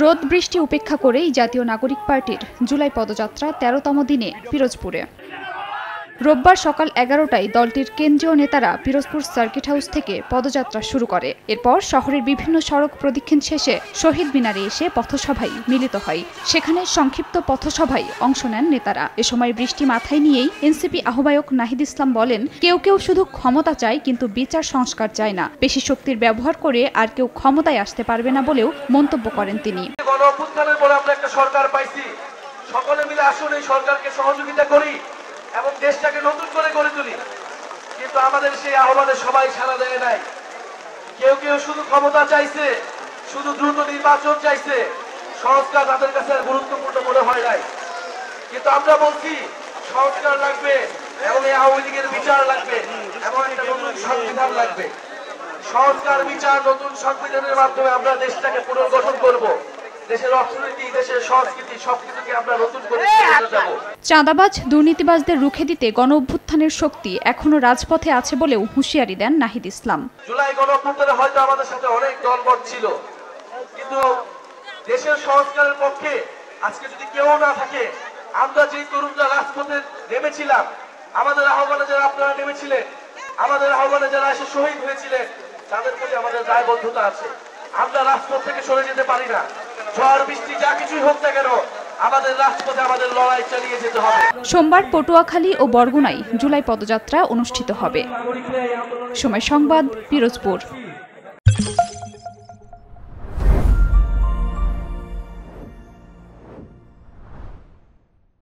রোদ বৃষ্টি উপেক্ষা করেই জাতীয় নাগরিক পার্টির জুলাই পদযাত্রা ১৩তম দিনে পিরোজপুরে। রোববার সকাল ১১টায় দলটির কেন্দ্রীয় নেতারা পিরোজপুর সার্কিট হাউস থেকে পদযাত্রা শুরু করে। এরপর শহরের বিভিন্ন সড়ক প্রদক্ষিণ শেষে শহীদ মিনারে এসে পথসভায় মিলিত হয়। সেখানে সংক্ষিপ্ত পথসভায় অংশ নেন নেতারা। এ সময় বৃষ্টি মাথায় নিয়েই এনসিপি আহ্বায়ক নাহিদ ইসলাম বলেন, কেউ কেউ শুধু ক্ষমতা চায়, কিন্তু বিচার সংস্কার চায় না। বেশি শক্তির ব্যবহার করে আর কেউ ক্ষমতায় আসতে পারবে না বলেও মন্তব্য করেন তিনি। গণঅভ্যুত্থানের পরে আমরা একটা সরকার পাইছি, সকলে মিলে আসুন এই সরকারকে সহযোগিতা করি এবং দেশটাকে নতুন করে গড়ে তুলি। কিন্তু আমাদের সেই আহ্বানে সবাই সাড়া দেয় নাই। কেউ কেউ শুধু ক্ষমতা চাইছে, শুধু দ্রুত নির্বাচন চাইছে, সংস্কার তাদের কাছে গুরুত্বপূর্ণ মনে হয় নাই। কিন্তু আমরা বলছি সংস্কার লাগবে এবং এই আওয়ামী লীগের বিচার লাগবে এবং একটা নতুন সংবিধান লাগবে। সংস্কার, বিচার, নতুন সংবিধানের মাধ্যমে আমরা দেশটাকে পুনর্গঠন করব। দেশের অর্থনীতি, দেশের সংস্কৃতি সবকিছুকে আমরা নতুন করে যাব। চাঁদাবাজ দুর্নীতিবাজদের রুখে দিতে গণঅভ্যুত্থানের শক্তি এখনো রাজপথে আছে বলেও হুঁশিয়ারি দেন নাহিদ ইসলাম। জুলাই গণঅভ্যুত্থানে হয়তো আমাদের সাথে অনেক দলবদ্ধ ছিল, কিন্তু দেশের সংস্কারের পক্ষে আজকে যদি কেউ না থাকে, আমরা যে তরুণরা রাজপথে নেমেছিলাম, আমাদের আহ্বানে যারা আপনারা নেমেছিলেন, আমাদের আহ্বানে যারা এসে শহীদ হয়েছিলেন, তাদের প্রতি আমাদের দায়বদ্ধতা আছে। আমরা রাজপথ থেকে সরে যেতে পারি না। ঝড় বৃষ্টি যা কিছুই হোক না কেন, আমাদের রাজপথে আমাদের লড়াই চালিয়ে যেতে হবে। সোমবার পটুয়াখালী ও বরগুনায় জুলাই পদযাত্রা অনুষ্ঠিত হবে। সময় সংবাদ, পিরোজপুর।